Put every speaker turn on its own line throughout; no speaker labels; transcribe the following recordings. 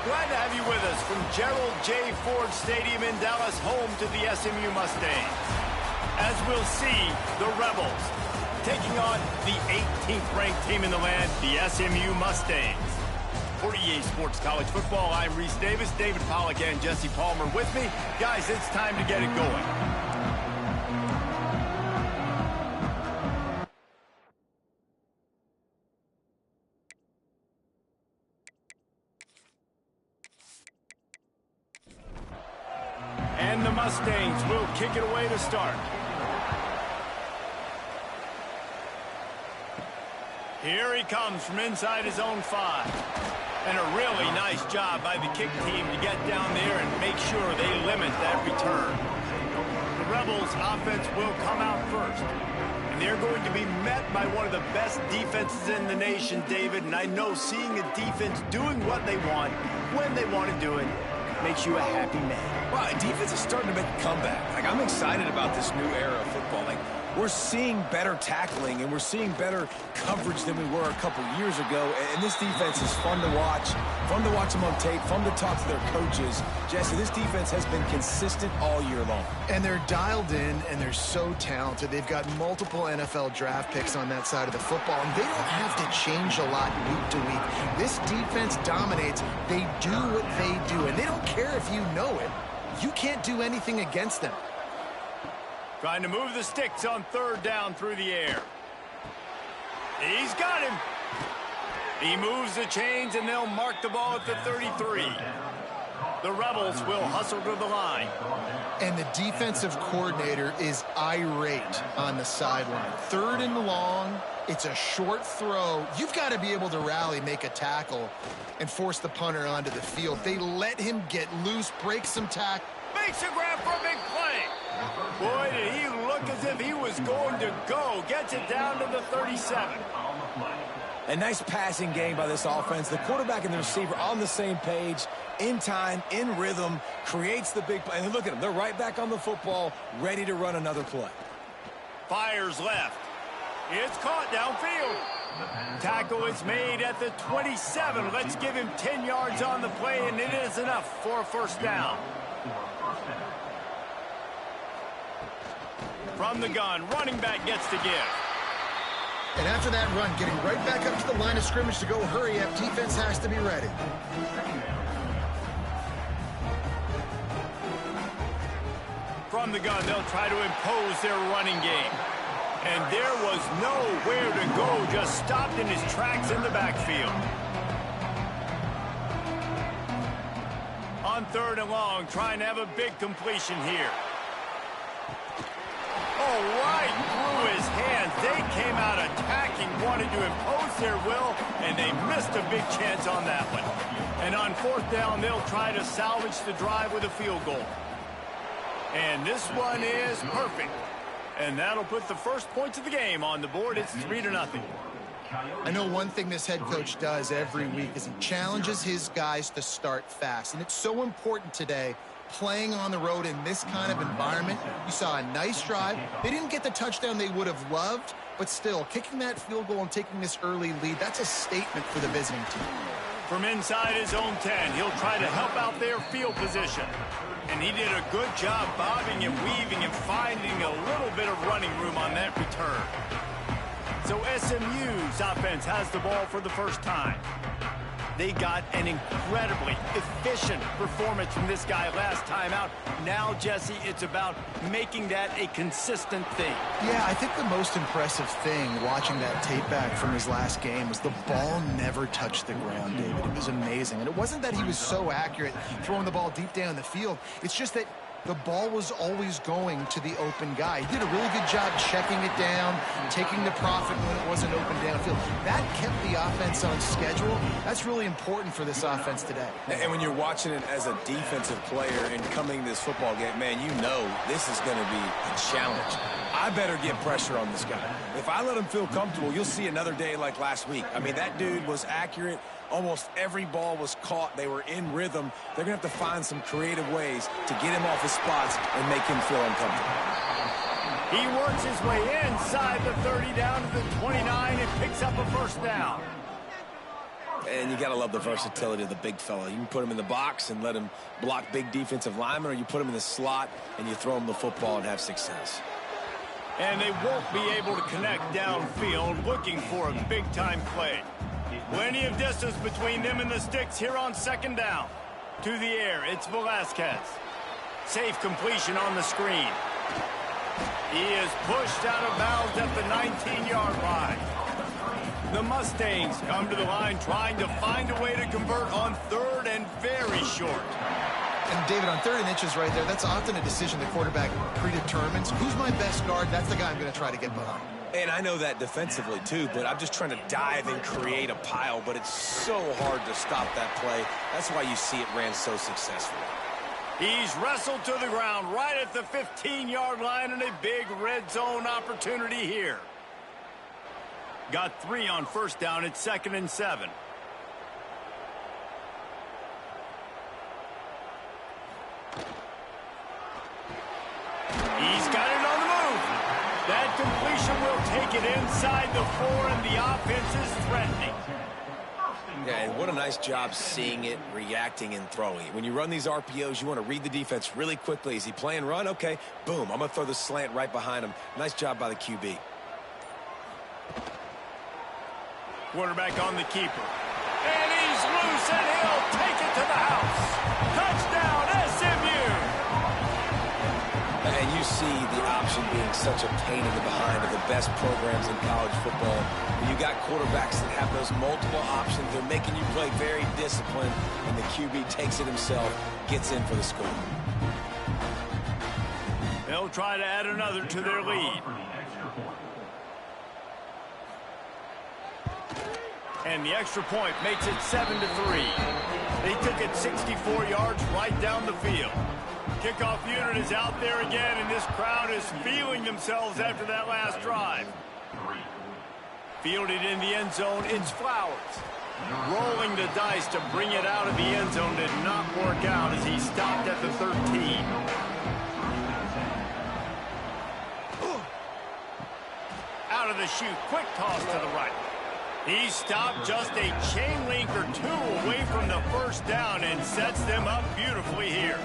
Glad to have you with us from Gerald J. Ford Stadium in Dallas, home to the SMU Mustangs. As we'll see, the Rebels taking on the 18th ranked team in the land, the SMU Mustangs. For EA Sports College Football, I'm Reese Davis, David Pollack, and Jesse Palmer with me. Guys, it's time to get it going. And the Mustangs will kick it away to start. Here he comes from inside his own 5. And a really nice job by the kick team to get down there and make sure they limit that return. The Rebels' offense will come out first. And they're going to be met by one of the best defenses in the nation, David. And I know seeing a defense doing what they want, when they want to do it, makes you a happy man.
Well, defense is starting to make a comeback. I'm excited about this new era of football. We're seeing better tackling, and we're seeing better coverage than we were a couple years ago. And this defense is fun to watch them on tape, fun to talk to their coaches. Jesse, this defense has been consistent all year long.
And they're dialed in, and they're so talented. They've got multiple NFL draft picks on that side of the football, and they don't have to change a lot week to week. This defense dominates. They do what they do, and they don't care if you know it. You can't do anything against them.
Trying to move the sticks on 3rd down through the air. He's got him. He moves the chains, and they'll mark the ball at the 33. The Rebels will hustle to the line.
And the defensive coordinator is irate on the sideline. 3rd and long. It's a short throw. You've got to be able to rally, make a tackle, and force the punter onto the field. They let him get loose, break some tackle.
Makes a grab for a big play. Boy, did he look as if he was going to go. Gets it down to the 37.
A nice passing game by this offense. The quarterback and the receiver on the same page, in time, in rhythm, creates the big play. And look at them. They're right back on the football, ready to run another play.
Fires left. It's caught downfield. Tackle is made at the 27. Let's give him 10 yards on the play, and it is enough for a 1st down. From the gun, running back gets the give.
And after that run, getting right back up to the line of scrimmage to go hurry up, defense has to be ready.
From the gun, they'll try to impose their running game. And there was nowhere to go, just stopped in his tracks in the backfield. On 3rd and long, trying to have a big completion here. Oh, right through his hands. They came out attacking, wanted to impose their will, and they missed a big chance on that one. And on 4th down, they'll try to salvage the drive with a field goal. And this one is perfect. And that'll put the first points of the game on the board. It's 3-0.
I know one thing this head coach does every week is he challenges his guys to start fast. And it's so important today, playing on the road in this kind of environment. You saw a nice drive. They didn't get the touchdown they would have loved, but still, kicking that field goal and taking this early lead, that's a statement for the visiting team.
From inside his own 10, he'll try to help out their field position. And he did a good job bobbing and weaving and finding a little bit of running room on that return. So SMU's offense has the ball for the first time. They got an incredibly efficient performance from this guy last time out. Now, Jesse, it's about making that a consistent thing.
Yeah, I think the most impressive thing watching that tape back from his last game was the ball never touched the ground, David. It was amazing. And it wasn't that he was so accurate throwing the ball deep down the field. It's just that the ball was always going to the open guy. He did a really good job checking it down, taking the profit when it wasn't open downfield. That kept the offense on schedule. That's really important for this offense today.
And when you're watching it as a defensive player and coming this football game, man, you know this is going to be a challenge. I better get pressure on this guy. If I let him feel comfortable, you'll see another day like last week. I mean, that dude was accurate. Almost every ball was caught. They were in rhythm. They're going to have to find some creative ways to get him off his spots and make him feel uncomfortable.
He works his way inside the 30 down to the 29 and picks up a 1st down.
And you got to love the versatility of the big fella. You can put him in the box and let him block big defensive linemen, or you put him in the slot and you throw him the football and have success.
And they won't be able to connect downfield, looking for a big-time play. Plenty of distance between them and the sticks here on second down. To the air, it's Velasquez. Safe completion on the screen. He is pushed out of bounds at the 19-yard line. The Mustangs come to the line trying to find a way to convert on third and very short.
And David, on 3rd and inches right there, that's often a decision the quarterback predetermines. Who's my best guard? That's the guy I'm going to try to get behind.
And I know that defensively, too, but I'm just trying to dive and create a pile, but it's so hard to stop that play. That's why you see it ran so successfully.
He's wrestled to the ground right at the 15-yard line, and a big red zone opportunity here. Got 3 on first down. It's 2nd and 7. He's got it on the move. That completion will take it inside the 4, and the offense is threatening.
Yeah, and what a nice job seeing it, reacting, and throwing it. When you run these RPOs, you want to read the defense really quickly. Is he playing run? Okay, boom, I'm going to throw the slant right behind him. Nice job by the QB.
Quarterback on the keeper. And he's loose, and he'll take it to the house. Touchdown, SMU!
And you see the option being such a pain in the behind of the best programs in college football. When you got quarterbacks that have those multiple options, they're making you play very disciplined, and the QB takes it himself, gets in for the score.
They'll try to add another to their lead. And the extra point makes it 7-3. They took it 64 yards right down the field. Kickoff unit is out there again, and this crowd is feeling themselves after that last drive. Fielded in the end zone, it's Flowers. Rolling the dice to bring it out of the end zone did not work out as he stopped at the 13. Out of the chute, quick toss to the right. He stopped just a chain link or 2 away from the first down and sets them up beautifully here.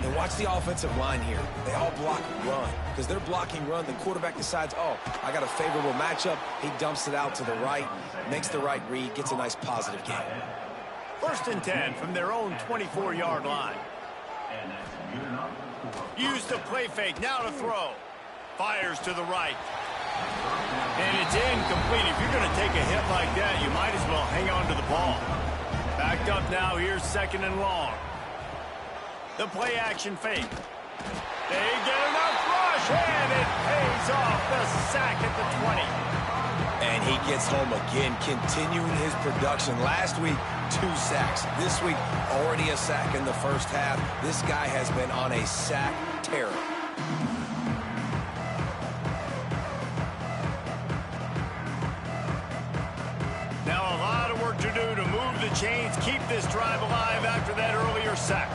And watch the offensive line here. They all block run. Because they're blocking run, the quarterback decides, oh, I got a favorable matchup. He dumps it out to the right, makes the right read, gets a nice positive gain.
1st and 10 from their own 24-yard line. Use the play fake, now to throw. Fires to the right. And it's incomplete. If you're going to take a hit like that, you might as well hang on to the ball. Backed up now, here's 2nd and long. The play action fake. They get enough rush, and it pays off. The sack at the 20.
And he gets home again, continuing his production. Last week, 2 sacks. This week, already a sack in the first half. This guy has been on a sack tear.
Now a lot of work to do to move the chains, keep this drive alive after that earlier sack.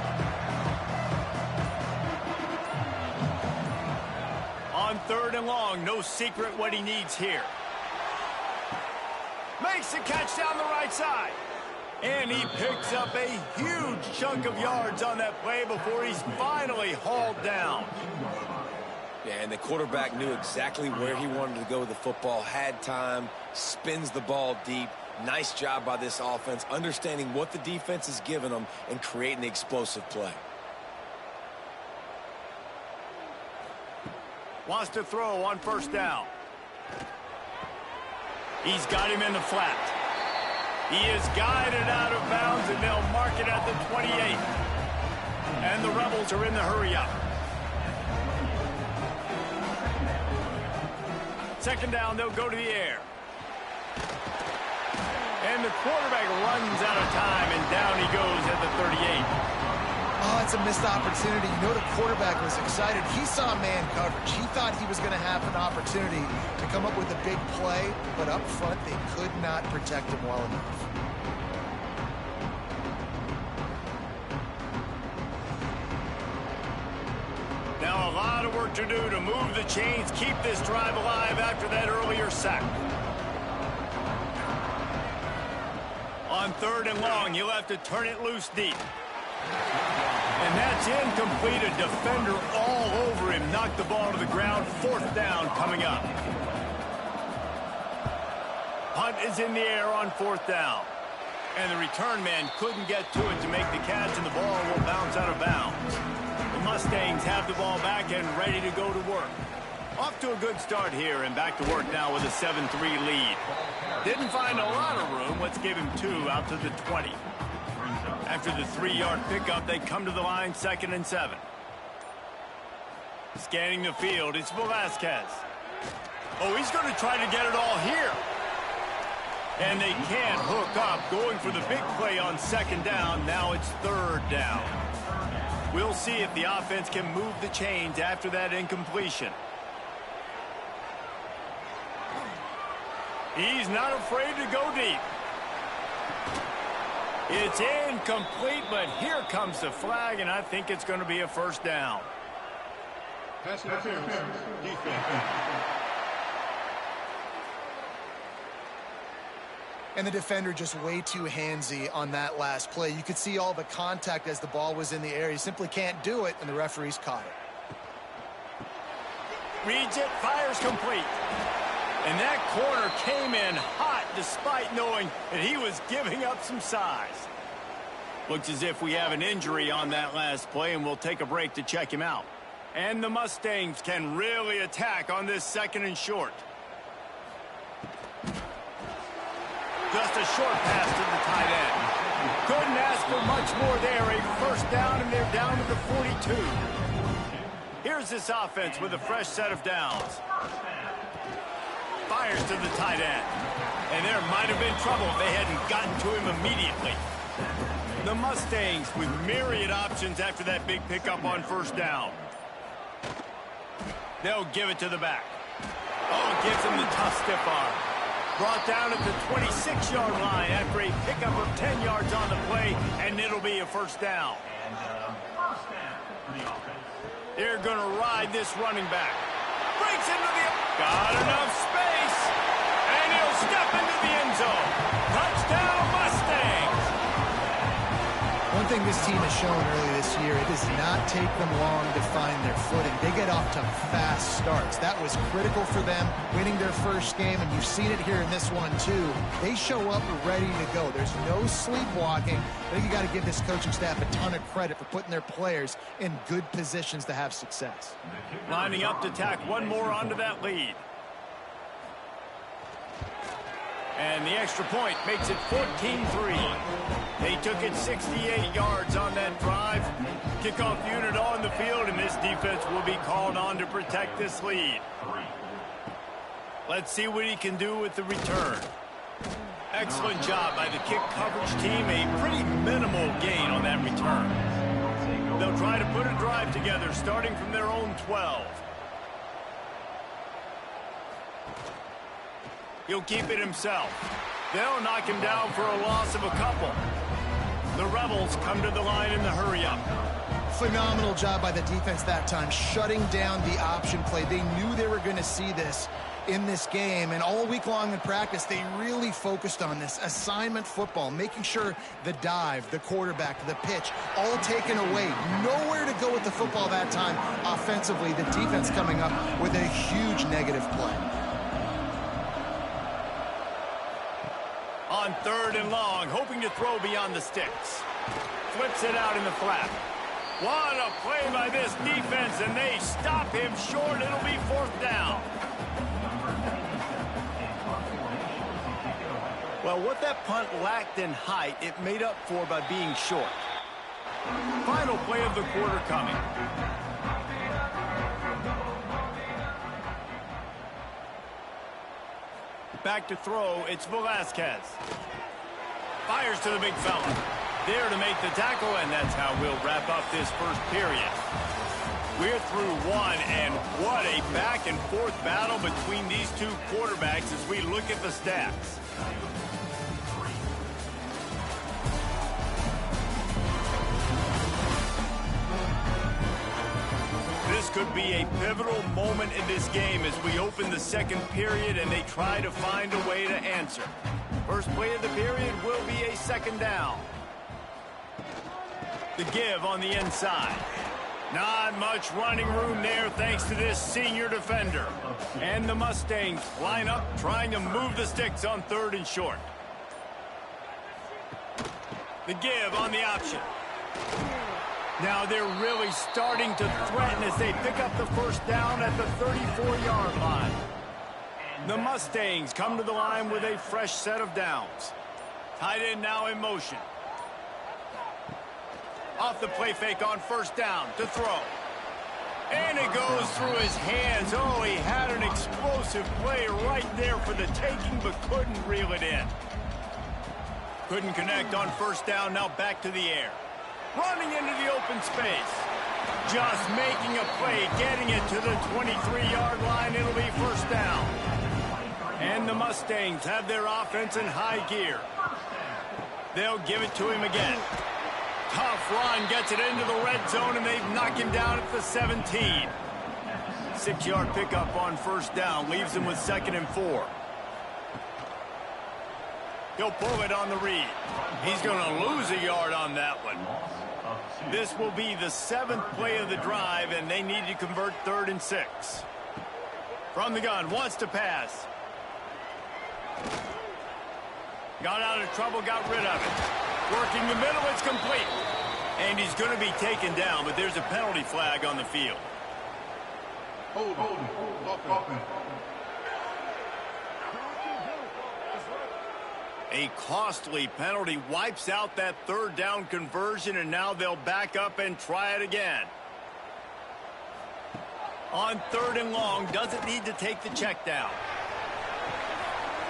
On 3rd and long, no secret what he needs here. Makes the catch down the right side. And he picks up a huge chunk of yards on that play before he's finally hauled down.
Yeah, and the quarterback knew exactly where he wanted to go with the football, had time, spins the ball deep. Nice job by this offense, understanding what the defense is giving them and creating the explosive play.
Wants to throw on 1st down. He's got him in the flat. He is guided out of bounds, and they'll mark it at the 28. And the Rebels are in the hurry up. 2nd down, they'll go to the air. And the quarterback runs out of time, and down he goes at the 38.
Oh, it's a missed opportunity. You know the quarterback was excited. He saw man coverage. He thought he was going to have an opportunity to come up with a big play, but up front they could not protect him well enough.
Now a lot of work to do to move the chains, keep this drive alive after that earlier sack. On 3rd and long, you'll have to turn it loose deep. And that's incomplete. A defender all over him. Knocked the ball to the ground. 4th down coming up. Punt is in the air on 4th down. And the return man couldn't get to it to make the catch, and the ball will bounce out of bounds. The Mustangs have the ball back and ready to go to work. Off to a good start here, and back to work now with a 7-3 lead. Didn't find a lot of room. Let's give him 2 out to the 20. After the 3-yard pickup, they come to the line, 2nd and 7. Scanning the field, it's Velasquez. Oh, he's going to try to get it all here. And they can't hook up, going for the big play on 2nd down. Now it's 3rd down. We'll see if the offense can move the chains after that incompletion. He's not afraid to go deep. It's incomplete, but here comes the flag, and I think it's going to be a 1st down.
Pass interference. Defense.
And the defender just way too handsy on that last play. You could see all the contact as the ball was in the air. He simply can't do it, and the referees caught it.
Reads it, fires complete. And that corner came in hot despite knowing that he was giving up some size. Looks as if we have an injury on that last play, and we'll take a break to check him out. And the Mustangs can really attack on this 2nd and short. Just a short pass to the tight end. Couldn't ask for much more there. A 1st down, and they're down to the 42. Here's this offense with a fresh set of downs. Fires to the tight end. And there might have been trouble if they hadn't gotten to him immediately. The Mustangs with myriad options after that big pickup on 1st down. They'll give it to the back. Oh, gives him the tough stiff arm. Brought down at the 26-yard line after a pickup of 10 yards on the play, and it'll be a 1st down. They're going to ride this running back. Breaks into the... Got enough space. And he'll step into the end zone. Touchdown, Mustangs.
One thing this team has shown early this year, it does not take them long to find their footing. They get off to fast starts. That was critical for them, winning their first game, and you've seen it here in this one too. They show up ready to go. There's no sleepwalking. I think you got to give this coaching staff a ton of credit for putting their players in good positions to have success.
Lining up to tack one more onto that lead. And the extra point makes it 14-3. They took it 68 yards on that drive. Kickoff unit on the field, and this defense will be called on to protect this lead. Let's see what he can do with the return. Excellent job by the kick coverage team. A pretty minimal gain on that return. They'll try to put a drive together starting from their own 12. He'll keep it himself. They'll knock him down for a loss of a couple. The Rebels come to the line in the hurry-up.
Phenomenal job by the defense that time, shutting down the option play. They knew they were going to see this in this game, and all week long in practice, they really focused on this assignment football, making sure the dive, the quarterback, the pitch, all taken away. Nowhere to go with the football that time offensively. The defense coming up with a huge negative play.
On 3rd and long, hoping to throw beyond the sticks. Flips it out in the flat. What a play by this defense, and they stop him short. It'll be 4th down. Well, what that punt lacked in height, it made up for by being short. Final play of the quarter coming. Back to throw, it's Velasquez. Fires to the big fella. There to make the tackle, and that's how we'll wrap up this first period. We're through one, and what a back-and-forth battle between these two quarterbacks as we look at the stats. This could be a pivotal moment in this game as we open the second period and they try to find a way to answer. First play of the period will be a second down. The give on the inside. Not much running room there thanks to this senior defender. And the Mustangs line up trying to move the sticks on 3rd and short. The give on the option. Now they're really starting to threaten as they pick up the first down at the 34-yard line. The Mustangs come to the line with a fresh set of downs. Tight end now in motion. Off the play fake on first down to throw. And it goes through his hands. Oh, he had an explosive play right there for the taking, but couldn't reel it in. Couldn't connect on first down, now back to the air. Running into the open space. Just making a play, getting it to the 23-yard line. It'll be first down. And the Mustangs have their offense in high gear. They'll give it to him again. Tough run, gets it into the red zone, and they've knocked him down at the 17. 6-yard pickup on first down, leaves him with 2nd and 4. He'll pull it on the read. He's going to lose a yard on that one. This will be the 7th play of the drive, and they need to convert 3rd and 6. From the gun, wants to pass. Got out of trouble, got rid of it. Working the middle, it's complete. And he's going to be taken down, but there's a penalty flag on the field.
Hold.
A costly penalty wipes out that 3rd down conversion, and now they'll back up and try it again. On 3rd and long, doesn't need to take the check down.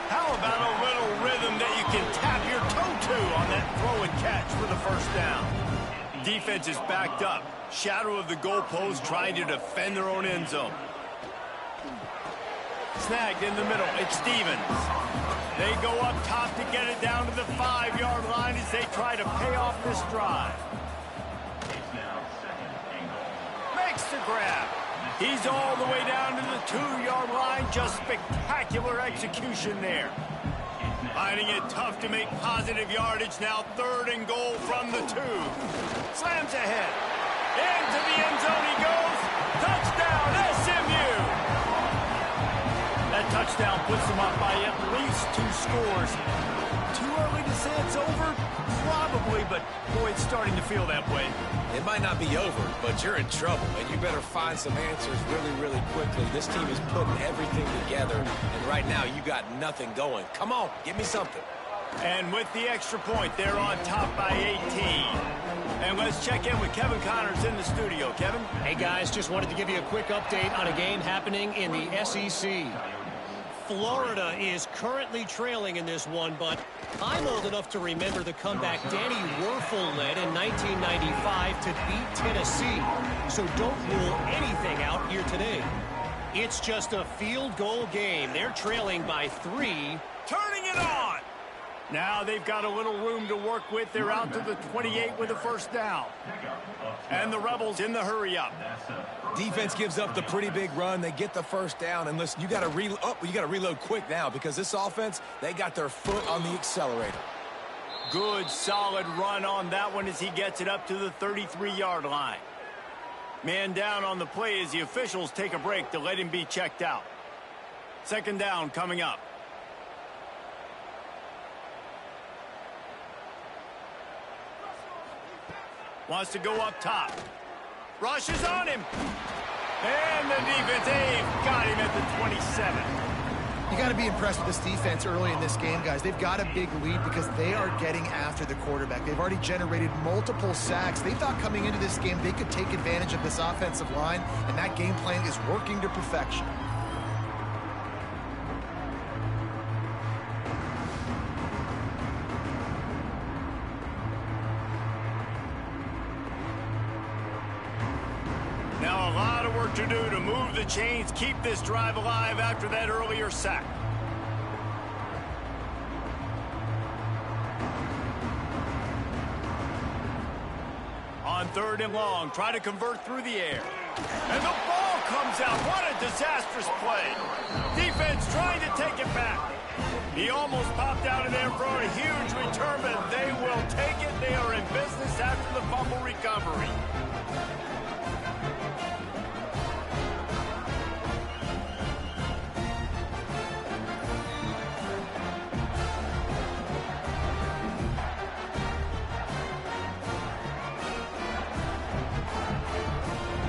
How about a little rhythm that you can tap your toe to on that throw and catch for the first down? Defense is backed up. Shadow of the goalpost trying to defend their own end zone. Snagged in the middle. It's Stevens. They go up top to get it down to the 5-yard line as they try to pay off this drive. Makes the grab. He's all the way down to the 2-yard line. Just spectacular execution there. Finding it tough to make positive yardage. Now 3rd and goal from the 2. Slams ahead. Into the end zone he goes. Touchdown, SMU. That touchdown puts them up by at least 2 scores. Too early to say it's over? Probably, but boy, it's starting to feel that way.
It might not be over, but you're in trouble, and you better find some answers really, really quickly. This team is putting everything together, and right now you got nothing going. Come on, give me something.
And with the extra point, they're on top by 18. And let's check in with Kevin Connors in the studio. Kevin?
Hey, guys, just wanted to give you a quick update on a game happening in the SEC. Florida is currently trailing in this one, but I'm old enough to remember the comeback Danny Werfel led in 1995 to beat Tennessee. So don't rule anything out here today. It's just a field goal game. They're trailing by 3.
Turning it on! Now they've got a little room to work with. They're out to the 28 with a first down. And the Rebels in the hurry up.
Defense gives up the pretty big run. They get the first down. And listen, you got to reload quick now because this offense, they got their foot on the accelerator.
Good, solid run on that one as he gets it up to the 33-yard line. Man down on the play as the officials take a break to let him be checked out. 2nd down coming up. Wants to go up top. Rushes on him. And the defense, they've got him at the 27.
You got to be impressed with this defense early in this game, guys. They've got a big lead because they are getting after the quarterback. They've already generated multiple sacks. They thought coming into this game they could take advantage of this offensive line, and that game plan is working to perfection.
Now a lot of work to do to move the chains, keep this drive alive after that earlier sack. On 3rd and long, try to convert through the air. And the ball comes out. What a disastrous play. Defense trying to take it back. He almost popped out of there for a huge return, but they will take it. They are in business after the fumble recovery.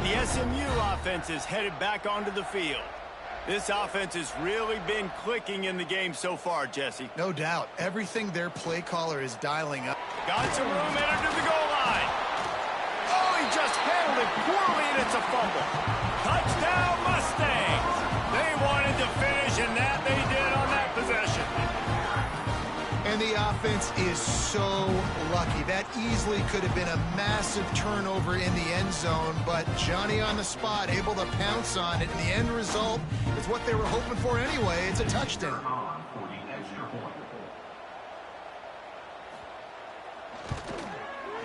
The SMU offense is headed back onto the field. This offense has really been clicking in the game so far, Jesse.
No doubt. Everything their play caller is dialing up.
Got some room, entered to the goal line. Oh, he just handled it poorly, and it's a fumble. Touchdown, Mustangs. They wanted to finish, and that they did on that possession.
And the offense is so lucky. That easily could have been a massive turnover in the end zone, but Johnny on the spot, able to pounce on it, and the end result is what they were hoping for anyway. It's a touchdown.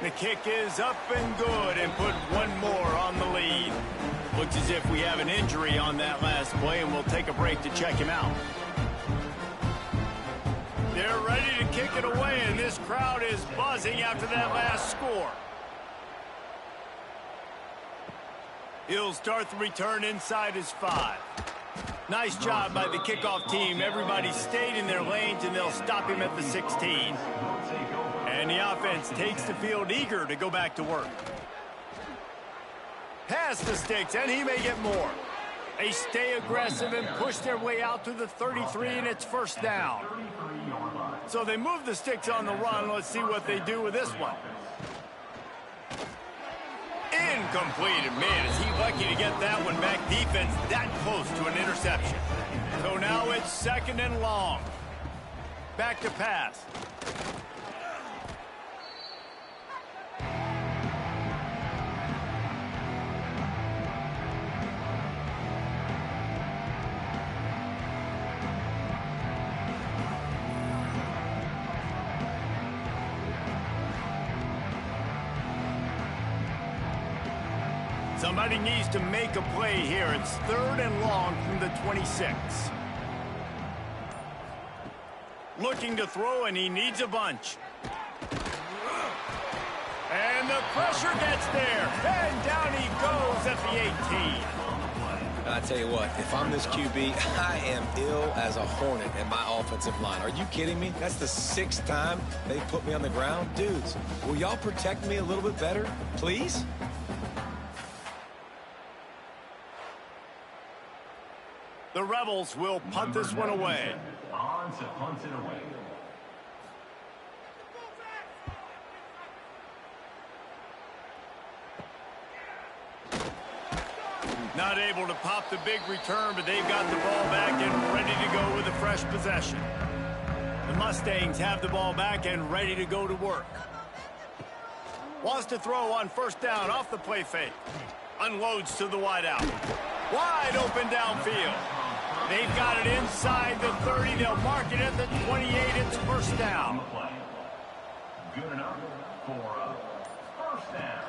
The kick is up and good, and put one more on the lead. Looks as if we have an injury on that last play, and we'll take a break to check him out. They're ready to kick it away, and this crowd is buzzing after that last score. He'll start the return inside his 5. Nice job by the kickoff team. Everybody stayed in their lanes, and they'll stop him at the 16. And the offense takes the field eager to go back to work. Pass the sticks, and he may get more. They stay aggressive and push their way out to the 33, and it's first down. So they move the sticks on the run. Let's see what they do with this one. Incomplete. And man, is he lucky to get that one back. Defense that close to an interception. So now it's second and long. Back to pass. Somebody needs to make a play here. It's third and long from the 26. Looking to throw, and he needs a bunch. And the pressure gets there. And down he goes at the 18.
I tell you what, if I'm this QB, I am ill as a hornet in my offensive line. Are you kidding me? That's the 6th time they put me on the ground. Dudes, will y'all protect me a little bit better, please?
The Rebels will punt this one away.
On to punt it away.
Not able to pop the big return, but they've got the ball back and ready to go with a fresh possession. The Mustangs have the ball back and ready to go to work. Wants to throw on first down off the play fake. Unloads to the wideout. Wide open downfield. They've got it inside the 30. They'll mark it at the 28. It's first down.
Good enough for first down.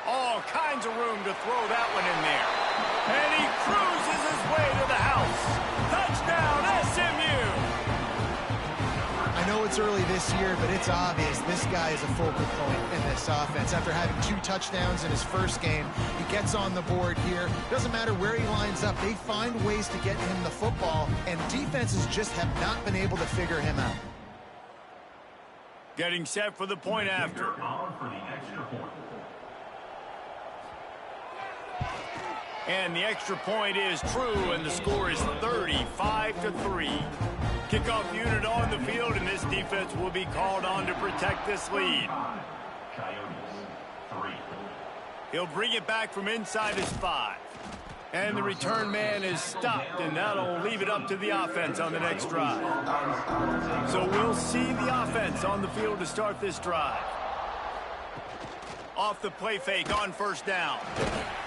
All kinds of room to throw that one in there. And he cruises his way to the house. Touchdown, SMU!
I know it's early this year, but it's obvious this guy is a focal point in this offense. After having 2 touchdowns in his first game, he gets on the board here. Doesn't matter where he lines up. They find ways to get him the football, and defenses just have not been able to figure him out.
Getting set for the point after.
On for the extra point.
And the extra point is true, and the score is 35-3. Kickoff unit on the field, and this defense will be called on to protect this lead.
Coyotes, 3.
He'll bring it back from inside his 5. And the return man is stopped, and that'll leave it up to the offense on the next drive. So we'll see the offense on the field to start this drive. Off the play fake on first down.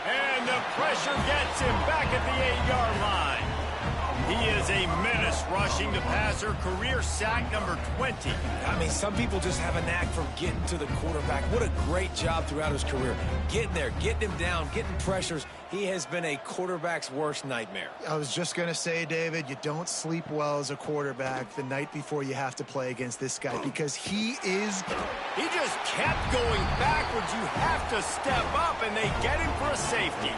And the pressure gets him back at the 8-yard line. He is a menace rushing the passer, career sack number 20.
I mean, some people just have a knack for getting to the quarterback. What a great job throughout his career. Getting there, getting him down, getting pressures. He has been a quarterback's worst nightmare.
I was just going to say, David, you don't sleep well as a quarterback the night before you have to play against this guy because he is...
He just kept going backwards. You have to step up, and they get him for a safety.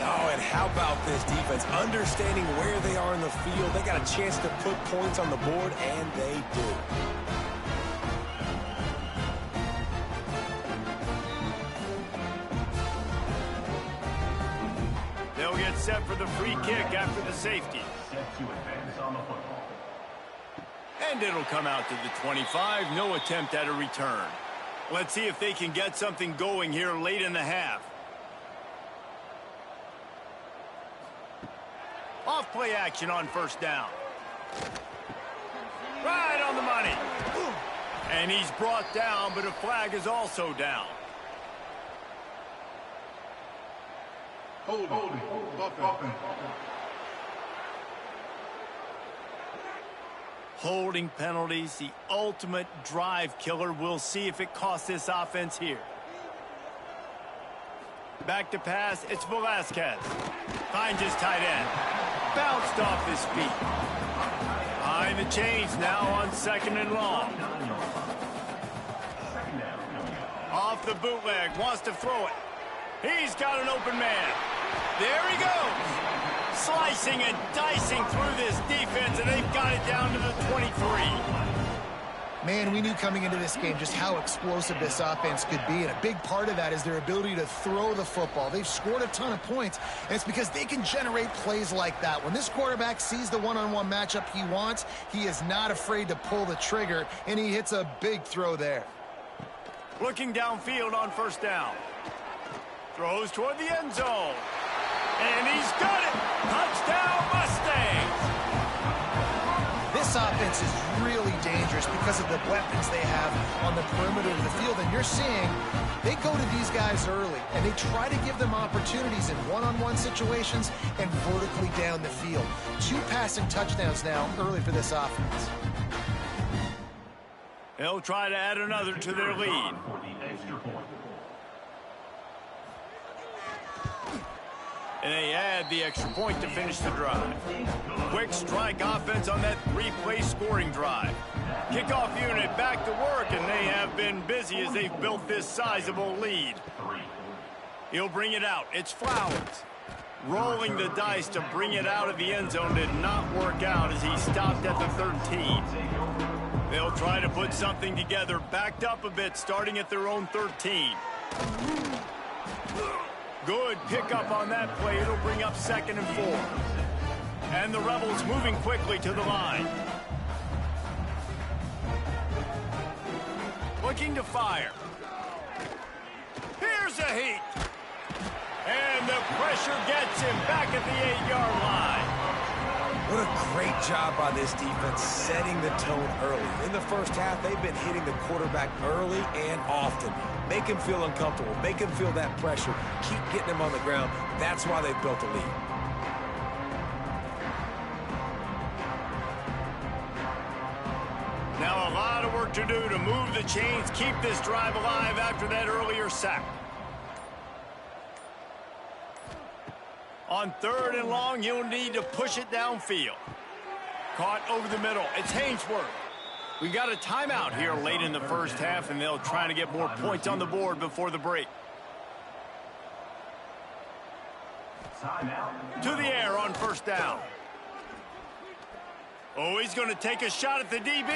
Oh, and how about this defense? Understanding where they are in the field. They got a chance to put points on the board, and they do.
They'll get set for the free kick after the safety.
Set to advance on the football.
And it'll come out to the 25. No attempt at a return. Let's see if they can get something going here late in the half. Off play action on first down. Right on the money. And he's brought down, but a flag is also down.
Holding. Offense.
Holding penalties, the ultimate drive killer. We'll see if it costs this offense here. Back to pass, it's Velasquez. Finds his tight end. Bounced off his feet. Behind the chains now on 2nd and long. Off the bootleg, wants to throw it. He's got an open man. There he goes. Slicing and dicing through this defense, and they've got it down to the 23.
Man, we knew coming into this game just how explosive this offense could be, and a big part of that is their ability to throw the football. They've scored a ton of points, and it's because they can generate plays like that. When this quarterback sees the one-on-one matchup he wants, he is not afraid to pull the trigger, and he hits a big throw there.
Looking downfield on first down. Throws toward the end zone. And he's got it. Touchdown, Mustangs.
This offense is really dangerous because of the weapons they have on the perimeter of the field. And you're seeing they go to these guys early, and they try to give them opportunities in one-on-one situations and vertically down the field. 2 passing touchdowns now early for this offense.
They'll try to add another to their lead.
For the extra point.
And they add the extra point to finish the drive. Quick strike offense on that 3-play scoring drive. Kickoff unit back to work, and they have been busy as they've built this sizable lead. He'll bring it out. It's Flowers. Rolling the dice to bring it out of the end zone did not work out as he stopped at the 13. They'll try to put something together, backed up a bit, starting at their own 13. Good pickup on that play. It'll bring up 2nd and 4. And the Rebels moving quickly to the line. Looking to fire. Here's a heat. And the pressure gets him back at the 8-yard line.
What a great job by this defense setting the tone early. In the first half, they've been hitting the quarterback early and often. Make him feel uncomfortable. Make him feel that pressure. Keep getting him on the ground. That's why they've built a lead.
Now a lot of work to do to move the chains, keep this drive alive after that earlier sack. On 3rd and long, you'll need to push it downfield. Caught over the middle. It's Hainsworth. We got a timeout here late in the first half, and they'll try to get more points on the board before the break.
Timeout.
To the air on first down. Oh, he's going to take a shot at the DB.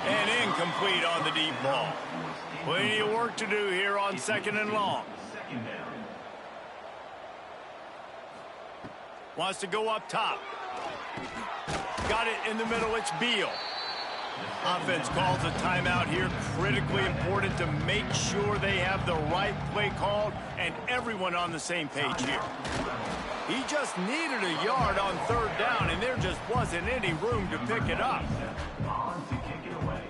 And incomplete on the deep ball. Plenty of work to do here on 2nd and long.
Second down.
Wants to go up top. Got it in the middle. It's Beal. Offense calls a timeout here. Critically important to make sure they have the right play called and everyone on the same page here. He just needed a yard on 3rd down, and there just wasn't any room to pick it up.
On to kick it away.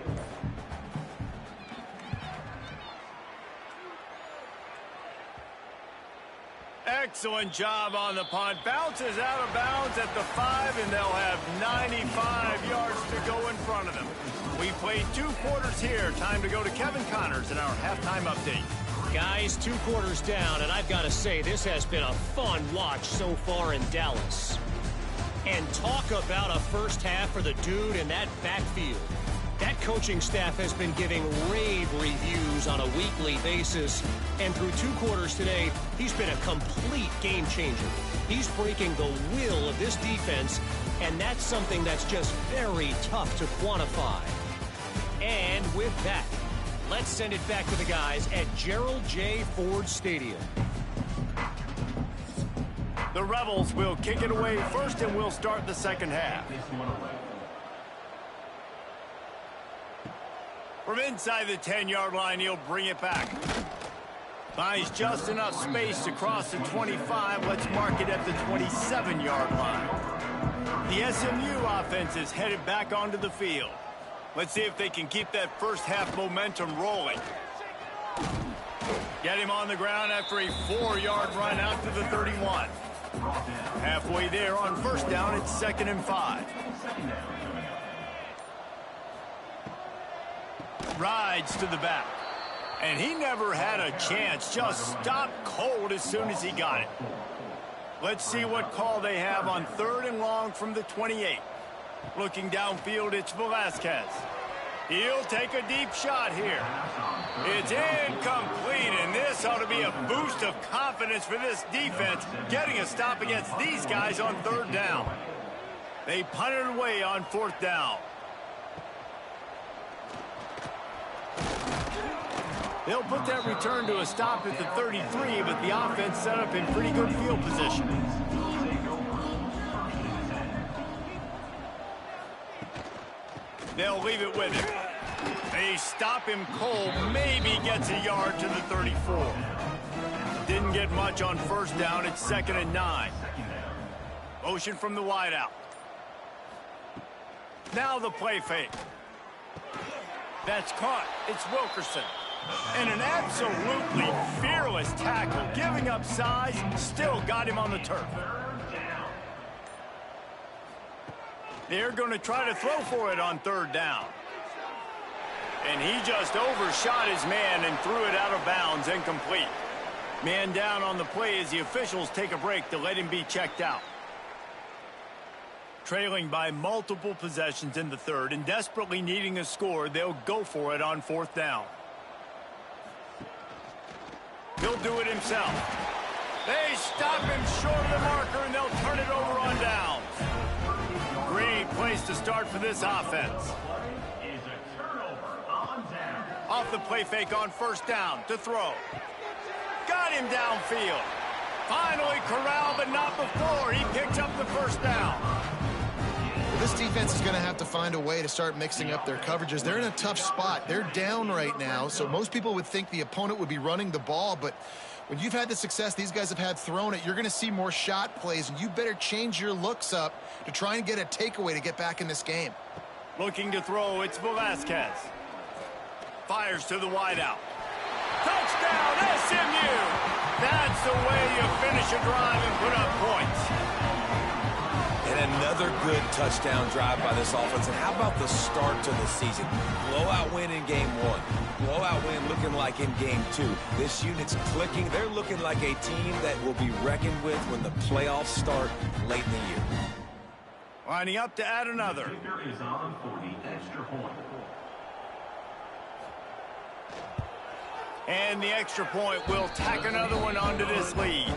Excellent job on the punt. Bounces out of bounds at the 5, and they'll have 95 yards to go in front of them. We played 2 quarters here. Time to go to Kevin Connors in our halftime update.
Guys, 2 quarters down, and I've got to say, this has been a fun watch so far in Dallas. And talk about a first half for the dude in that backfield. That coaching staff has been giving rave reviews on a weekly basis. And through 2 quarters today, he's been a complete game changer. He's breaking the will of this defense, and that's something that's just very tough to quantify. And with that, let's send it back to the guys at Gerald J. Ford Stadium.
The Rebels will kick it away first, and we'll start the second half. From inside the 10-yard line, he'll bring it back. Buys just enough space to cross the 25. Let's mark it at the 27-yard line. The SMU offense is headed back onto the field. Let's see if they can keep that first half momentum rolling. Get him on the ground after a 4-yard run out to the 31. Halfway there on first down, it's 2nd and 5. Rides to the back. And he never had a chance. Just stopped cold as soon as he got it. Let's see what call they have on 3rd and long from the 28. Looking downfield, it's Velasquez. He'll take a deep shot here. It's incomplete, and this ought to be a boost of confidence for this defense, getting a stop against these guys on 3rd down. They punted away on 4th down. They'll put that return to a stop at the 33, but the offense set up in pretty good field position. They'll leave it with him. They stop him cold, maybe gets a yard to the 34. Didn't get much on 1st down. It's 2nd and 9. Motion from the wideout. Now the play fake. That's caught. It's Wilkerson. And an absolutely fearless tackle, giving up size, still got him on the turf. They're going to try to throw for it on 3rd down. And he just overshot his man and threw it out of bounds, incomplete. Man down on the play as the officials take a break to let him be checked out. Trailing by multiple possessions in the 3rd and desperately needing a score, they'll go for it on 4th down. He'll do it himself. They stop him short of the marker, and they'll turn it over on downs. Great place to start for this offense. Off the play fake on 1st down to throw. Got him downfield. Finally corralled, but not before. He picks up the 1st down.
Well, this defense is going to have to find a way to start mixing up their coverages. They're in a tough spot. They're down right now, so most people would think the opponent would be running the ball, but when you've had the success these guys have had throwing it, you're going to see more shot plays, and you better change your looks up to try and get a takeaway to get back in this game.
Looking to throw, it's Velasquez. Fires to the wideout. Touchdown, SMU! That's the way you finish a drive and put up points.
And another good touchdown drive by this offense. And how about the start to the season? Blowout win in game 1. Blowout win looking like in game 2. This unit's clicking. They're looking like a team that will be reckoned with when the playoffs start late in the year.
Lining up to add another.
Kicker is on for the extra point.
And the extra point will tack another one onto this lead.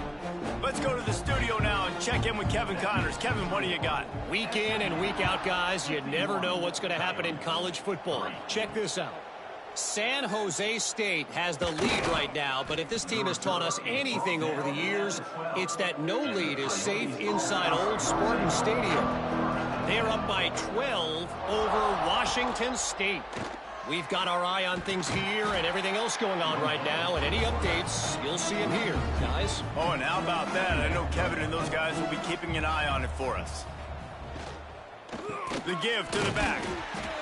Let's go to the studio now and check in with Kevin Connors. Kevin, what do you got?
Week in and week out, guys, you never know what's going to happen in college football. Check this out. San Jose State has the lead right now, but if this team has taught us anything over the years, it's that no lead is safe inside Old Spartan Stadium. They're up by 12 over Washington State. We've got our eye on things here and everything else going on right now, and any updates, you'll see them here, guys.
Oh, and how about that? I know Kevin and those guys will be keeping an eye on it for us. The give to the back.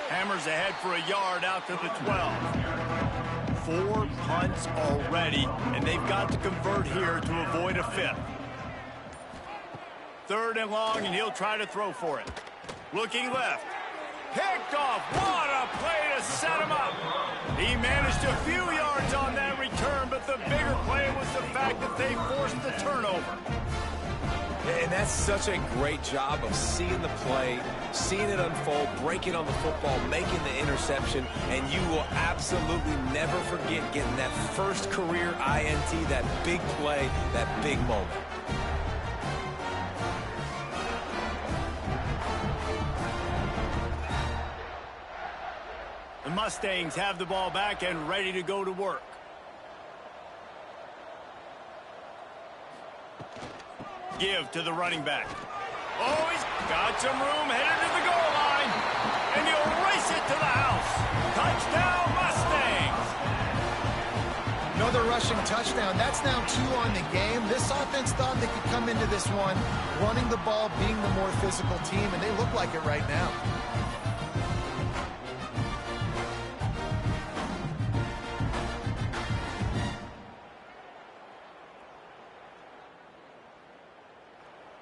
Hammers ahead for a yard out to the 12. 4 punts already, and they've got to convert here to avoid a 5th. 3rd and long, and he'll try to throw for it. Looking left. Picked off. What a play to set him up. He managed a few yards on that return, but the bigger play was the fact that they forced the turnover.
And that's such a great job of seeing the play, seeing it unfold, breaking on the football, making the interception, and you will absolutely never forget getting that first career INT, that big play, that big moment.
The Mustangs have the ball back and ready to go to work. Give to the running back. Oh, he's got some room headed to the goal line. And he'll race it to the house. Touchdown, Mustangs.
Another rushing touchdown. That's now 2 on the game. This offense thought they could come into this one running the ball, being the more physical team, and they look like it right now.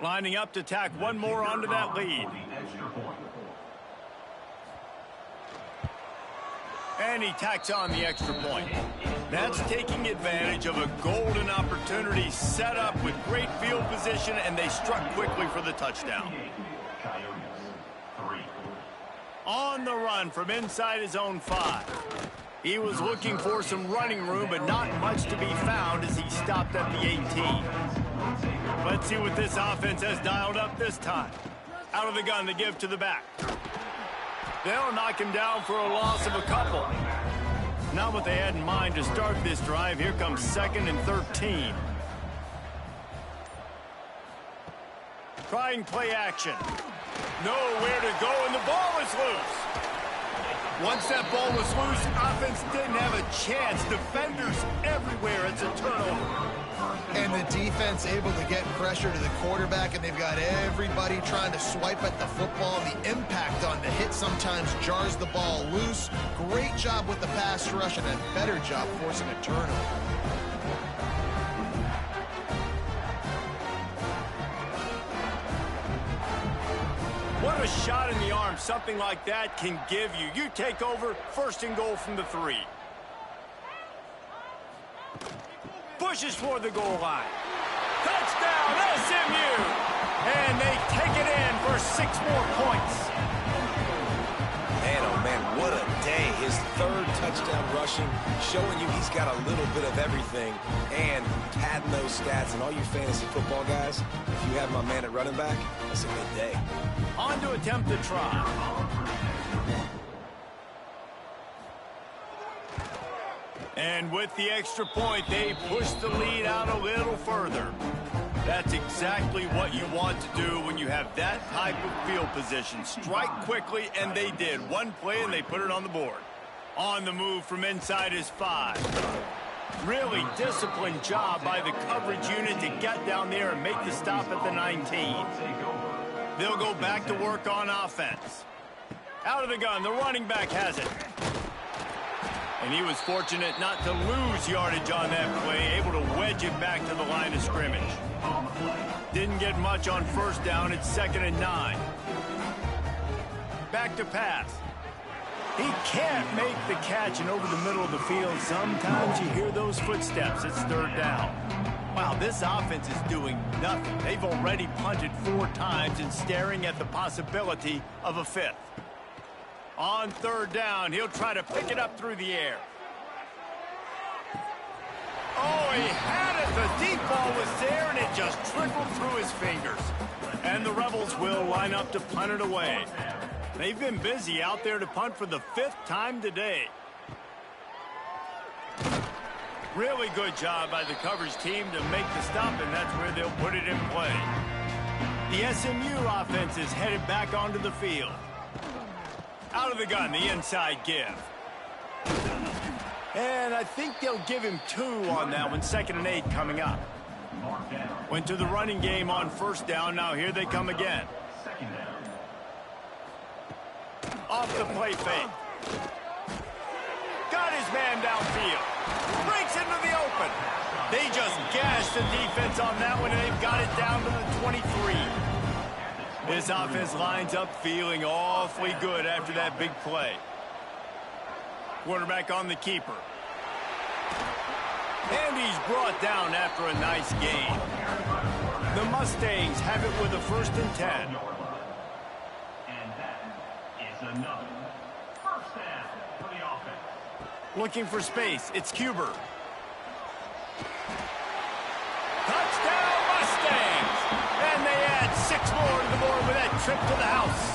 Lining up to tack one more onto that lead. And he tacks on the extra point. That's taking advantage of a golden opportunity set up with great field position, and they struck quickly for the touchdown. On the run from inside his own 5. He was looking for some running room, but not much to be found as he stopped at the 18. Let's see what this offense has dialed up this time. Out of the gun, the give to the back. They'll knock him down for a loss of a couple. Not what they had in mind to start this drive. Here comes 2nd and 13. Trying play action. Nowhere to go, and the ball is loose. Once that ball was loose, offense didn't have a chance. Defenders everywhere. It's a turnover.
And the defense able to get pressure to the quarterback, and they've got everybody trying to swipe at the football. The impact on the hit sometimes jars the ball loose. Great job with the pass rush, and a better job forcing a turnover.
What a shot in the arm something like that can give you. You take over, 1st and goal from the 3. Pushes for the goal line. Touchdown, SMU! And they take it in for 6 more points.
Man, oh man, what a day. His 3rd touchdown rushing, showing you he's got a little bit of everything. And padding those stats, and all you fantasy football guys, if you have my man at running back, that's a good day.
On to attempt the try. And with the extra point, they push the lead out a little further. That's exactly what you want to do when you have that type of field position. Strike quickly, and they did. One play, and they put it on the board. On the move from inside his 5. Really disciplined job by the coverage unit to get down there and make the stop at the 19. They'll go back to work on offense. Out of the gun, the running back has it. And he was fortunate not to lose yardage on that play, able to wedge it back to the line of scrimmage. Didn't get much on 1st down. It's 2nd and 9. Back to pass. He can't make the catch, and over the middle of the field, sometimes you hear those footsteps. It's 3rd down. Wow, this offense is doing nothing. They've already punted 4 times and staring at the possibility of a 5th. On 3rd down, he'll try to pick it up through the air. Oh, he had it. The deep ball was there, and it just trickled through his fingers. And the Rebels will line up to punt it away. They've been busy out there to punt for the 5th time today. Really good job by the coverage team to make the stop, and that's where they'll put it in play. The SMU offense is headed back onto the field. Out of the gun, the inside give. And I think they'll give him 2 on that one. 2nd and 8 coming up. Went to the running game on 1st down. Now here they come again. Off the play fake. Got his man downfield. Breaks into the open. They just gashed the defense on that one, and they've got it down to the 23. This offense lines up feeling awfully good after that big play. Quarterback on the keeper. And he's brought down after a nice gain. The Mustangs have it with a 1st and 10.
And that is another first down for the offense.
Looking for space. It's Cuber. Touchdown Mustangs! And they add 6 more to the board with that trip to the house.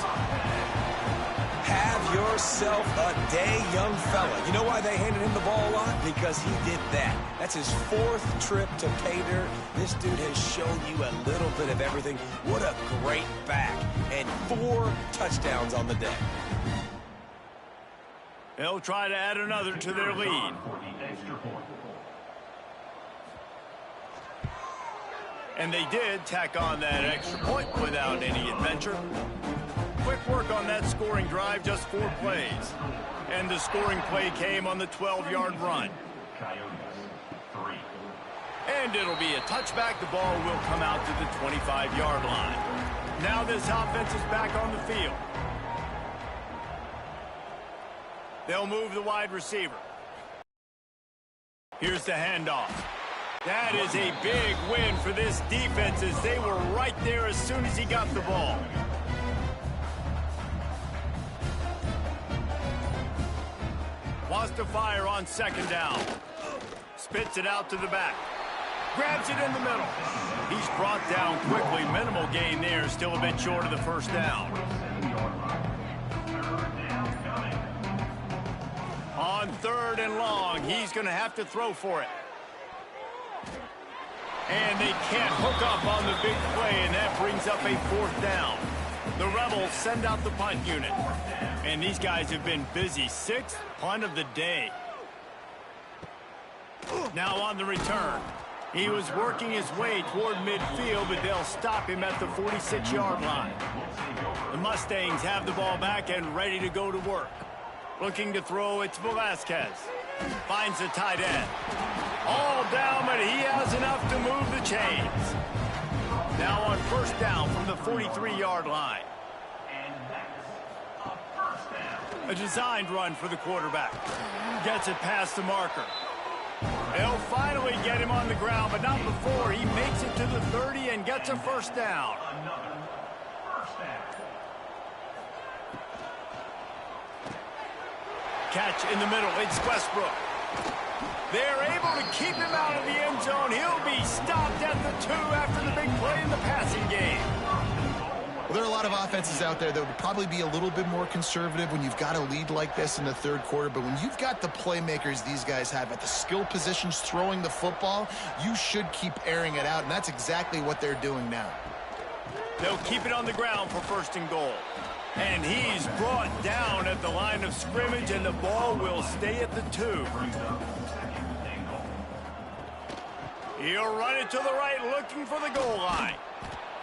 Have yourself a day, young fella. You know why they handed him the ball a lot? Because he did that. That's his 4th trip to pay dirt. This dude has shown you a little bit of everything. What a great back. And 4 touchdowns on the day.
They'll try to add another to their lead. And they did tack on that extra point without any adventure. Quick work on that scoring drive, just 4 plays. And the scoring play came on the 12-yard run. And it'll be a touchback. The ball will come out to the 25-yard line. Now this offense is back on the field. They'll move the wide receiver. Here's the handoff. That is a big win for this defense as they were right there as soon as he got the ball. Wants to fire on 2nd down. Spits it out to the back. Grabs it in the middle. He's brought down quickly. Minimal gain there. Still a bit short of the 1st down. On 3rd and long, he's going to have to throw for it. And they can't hook up on the big play, and that brings up a 4th down. The Rebels send out the punt unit. And these guys have been busy. 6th punt of the day. Now on the return. He was working his way toward midfield, but they'll stop him at the 46-yard line. The Mustangs have the ball back and ready to go to work. Looking to throw, it's Velasquez. Finds the tight end. All down, but he has enough to move the chains. Now on 1st down from the 43-yard line. A designed run for the quarterback. Gets it past the marker. They'll finally get him on the ground, but not before he makes it to the 30 and gets a 1st down. Catch in the middle. It's Westbrook. They're able to keep him out of the end zone. He'll be stopped at the 2 after the big play in the passing game.
Well, there are a lot of offenses out there that would probably be a little bit more conservative when you've got a lead like this in the 3rd quarter. But when you've got the playmakers these guys have at the skill positions throwing the football, you should keep airing it out, and that's exactly what they're doing now.
They'll keep it on the ground for 1st and goal. And he's brought down at the line of scrimmage, and the ball will stay at the 2. He'll run it to the right, looking for the goal line.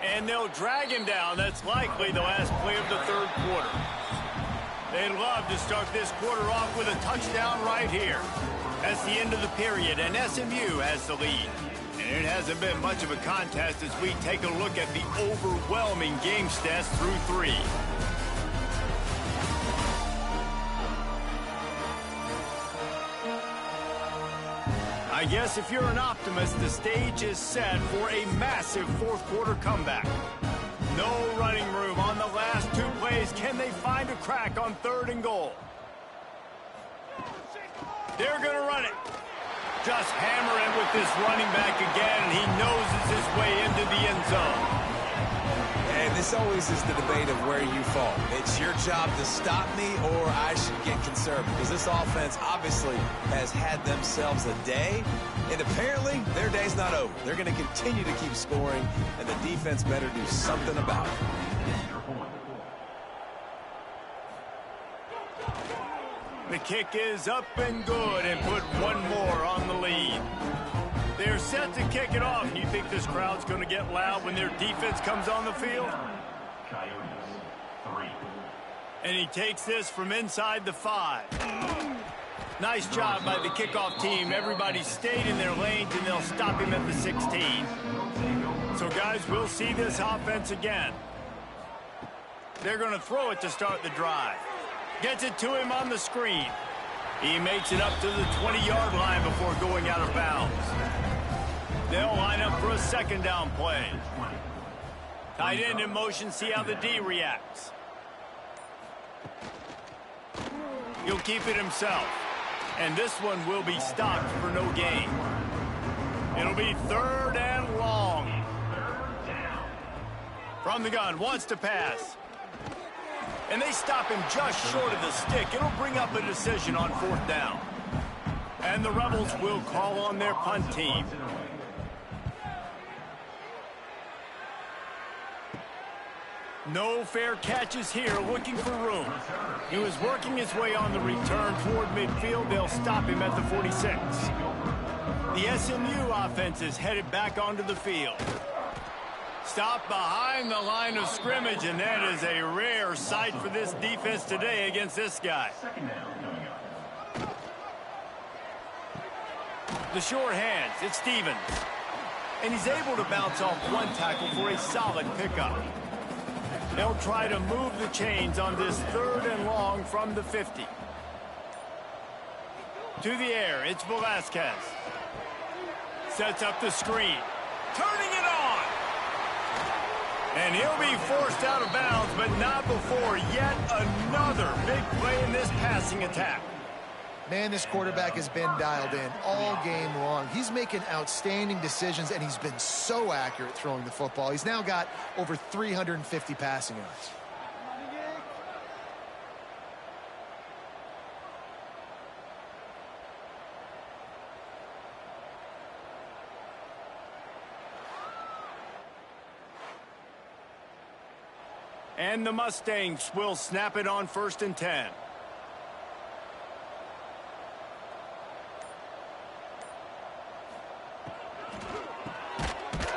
And they'll drag him down. That's likely the last play of the 3rd quarter. They'd love to start this quarter off with a touchdown right here. That's the end of the period, and SMU has the lead. And it hasn't been much of a contest as we take a look at the overwhelming game stats through 3. I guess if you're an optimist, the stage is set for a massive 4th quarter comeback. No running room on the last 2 plays. Can they find a crack on 3rd and goal? They're going to run it. Just hammering with this running back again, and he noses his way into the end zone.
And this always is the debate of where you fall. It's your job to stop me, or I should get conservative. Because this offense obviously has had themselves a day, and apparently their day's not over. They're going to continue to keep scoring, and the defense better do something about it.
The kick is up and good, and put 1 more on the lead. They're set to kick it off. You think this crowd's going to get loud when their defense comes on the field? And he takes this from inside the 5. Nice job by the kickoff team. Everybody stayed in their lanes, and they'll stop him at the 16. So, guys, we'll see this offense again. They're going to throw it to start the drive. Gets it to him on the screen. He makes it up to the 20-yard line before going out of bounds. They'll line up for a second down play. Tight end in motion, see how the D reacts. He'll keep it himself. And this one will be stopped for no gain. It'll be 3rd and long. From the gun, wants to pass. And they stop him just short of the stick. It'll bring up a decision on 4th down. And the Rebels will call on their punt team. No fair catches here, looking for room. He was working his way on the return toward midfield. They'll stop him at the 46. The SMU offense is headed back onto the field. Stop behind the line of scrimmage, and that is a rare sight for this defense today against this guy. The short hands, it's Stevens. And he's able to bounce off one tackle for a solid pickup. They'll try to move the chains on this 3rd and long from the 50. To the air, it's Velasquez. Sets up the screen. Turning it on! And he'll be forced out of bounds, but not before yet another big play in this passing attack.
Man, this quarterback has been dialed in all game long. He's making outstanding decisions, and he's been so accurate throwing the football. He's now got over 350 passing yards.
And the Mustangs will snap it on 1st and 10.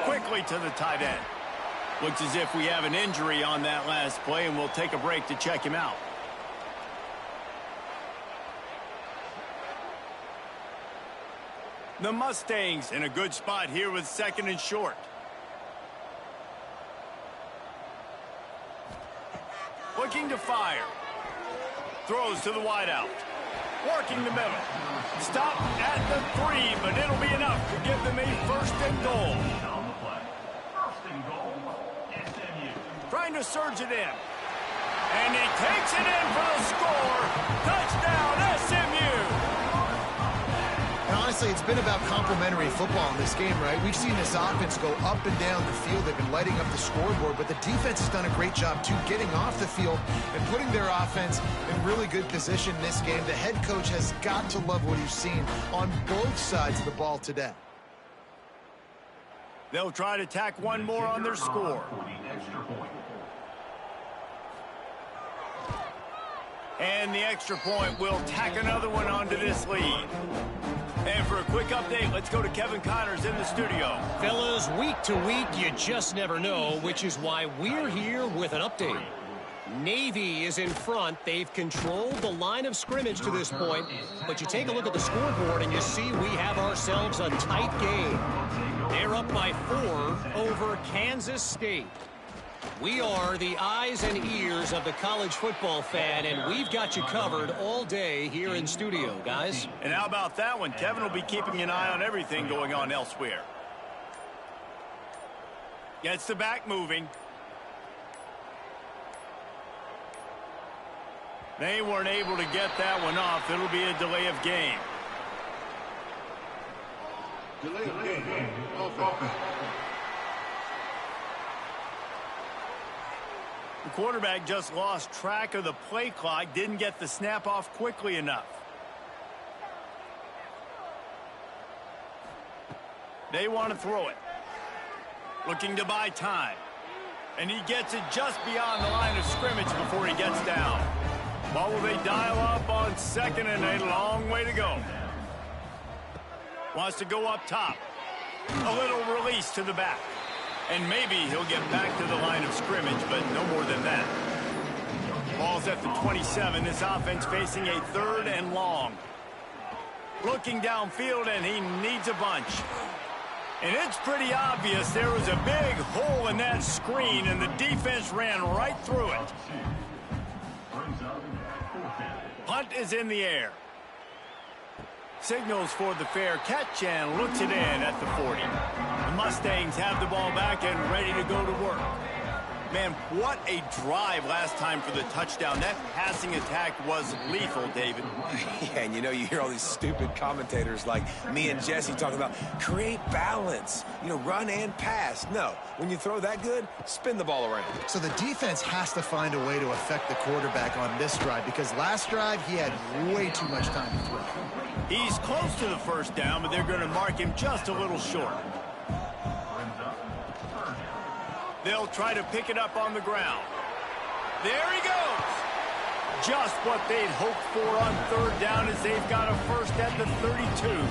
Quickly to the tight end. Looks as if we have an injury on that last play, and we'll take a break to check him out. The Mustangs in a good spot here with 2nd and short. Looking to fire. Throws to the wideout. Working the middle. Stop at the 3, but it'll be enough to give them a 1st and goal. Trying to surge it in. And he takes it in for the score. Touchdown, SMU.
And honestly, it's been about complementary football in this game, right? We've seen this offense go up and down the field. They've been lighting up the scoreboard, but the defense has done a great job, too, getting off the field and putting their offense in really good position in this game. The head coach has got to love what he's seen on both sides of the ball today.
They'll try to tack one more on their score. And the extra point will tack another one onto this lead. And for a quick update, let's go to Kevin Connors in the studio.
Fellas, week to week, you just never know, which is why we're here with an update. Navy is in front. They've controlled the line of scrimmage to this point. But you take a look at the scoreboard and you see we have ourselves a tight game. They're up by 4 over Kansas State. We are the eyes and ears of the college football fan, and we've got you covered all day here in studio, guys.
And how about that one? Kevin will be keeping an eye on everything going on elsewhere. Gets the back moving. They weren't able to get that one off. It'll be a delay of game.
Delay of game. Offense.
The quarterback just lost track of the play clock, didn't get the snap off quickly enough. They want to throw it. Looking to buy time. And he gets it just beyond the line of scrimmage before he gets down. What will they dial up on 2nd and a long way to go? Wants to go up top. A little release to the back. And maybe he'll get back to the line of scrimmage, but no more than that. Ball's at the 27. This offense facing a 3rd and long. Looking downfield, and he needs a bunch. And it's pretty obvious there was a big hole in that screen, and the defense ran right through it. Punt is in the air. Signals for the fair catch and looks it in at the 40. The Mustangs have the ball back and ready to go to work. Man, what a drive last time for the touchdown. That passing attack was lethal, David.
Yeah, and you hear all these stupid commentators like me and Jesse talking about create balance, run and pass. No, when you throw that good, spin the ball around.
So the defense has to find a way to affect the quarterback on this drive, because last drive he had way too much time to throw.
He's close to the first down, but they're going to mark him just a little short. They'll try to pick it up on the ground. There he goes. Just what they'd hoped for on third down, as they've got a first at the 32.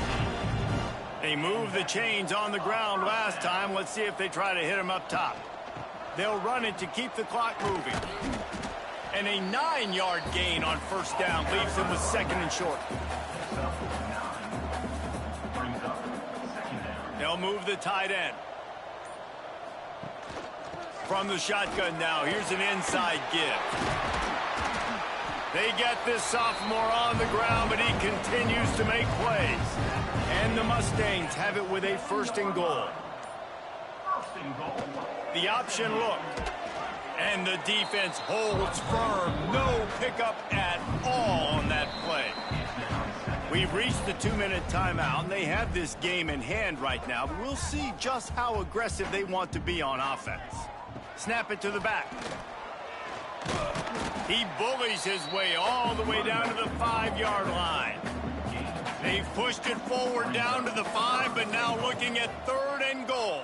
They moved the chains on the ground last time. Let's see if they try to hit him up top. They'll run it to keep the clock moving. And a 9-yard gain on first down leaves them with second and short. They'll move the tight end. From the shotgun now, here's an inside give. They get this sophomore on the ground, but he continues to make plays. And the Mustangs have it with a first and goal. The option look. And the defense holds firm. No pickup at all on that play. We've reached the 2-minute timeout, and they have this game in hand right now. But we'll see just how aggressive they want to be on offense. Snap it to the back. He bullies his way all the way down to the 5-yard line. They've pushed it forward down to the 5, but now looking at third and goal.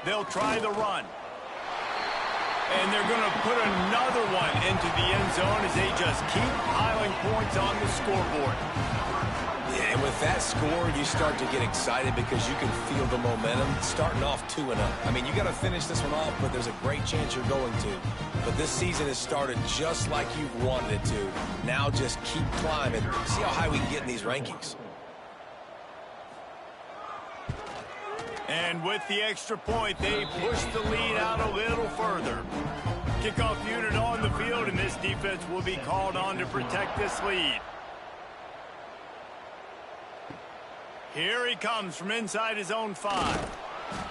They'll try the run. And they're going to put another one into the end zone as they just keep piling points on the scoreboard.
Yeah, and with that score, you start to get excited because you can feel the momentum starting off 2-0. I mean, you got to finish this one off, but there's a great chance you're going to. But this season has started just like you've wanted it to. Now just keep climbing. See how high we can get in these rankings.
And with the extra point, they push the lead out a little further. Kickoff unit on the field, and this defense will be called on to protect this lead. Here he comes from inside his own 5.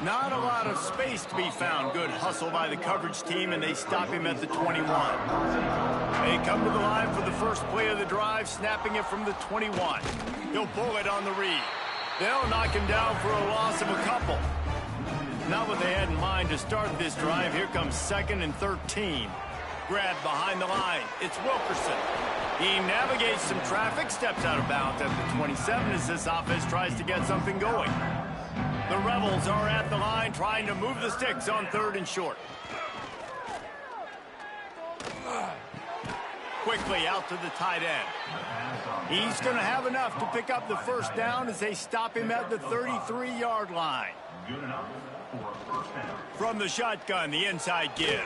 Not a lot of space to be found. Good hustle by the coverage team, and they stop him at the 21. They come to the line for the first play of the drive, snapping it from the 21. He'll pull it on the read. They'll knock him down for a loss of a couple. Not what they had in mind to start this drive. Here comes 2nd and 13. Grabbed behind the line. It's Wilkerson. He navigates some traffic, steps out of bounds at the 27 as this offense tries to get something going. The Rebels are at the line trying to move the sticks on 3rd and short. Quickly out to the tight end. He's going to have enough to pick up the first down as they stop him at the 33-yard line. From the shotgun, the inside give.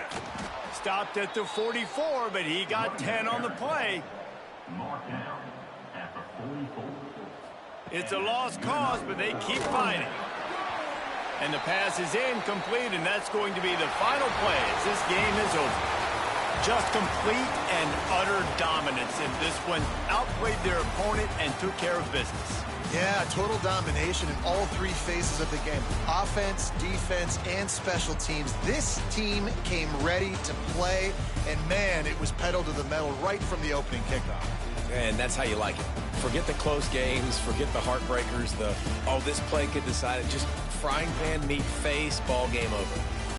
Stopped at the 44, but he got 10 on the play. It's a lost cause, but they keep fighting. And the pass is incomplete, and that's going to be the final play as this game is over. Just complete and utter dominance in this one. Outplayed their opponent and took care of business.
Yeah, total domination in all 3 phases of the game. Offense, defense, and special teams. This team came ready to play, and man, it was pedal to the metal right from the opening kickoff.
And that's how you like it. Forget the close games, forget the heartbreakers, this play could decide it. Just frying pan, meat face, ball game over.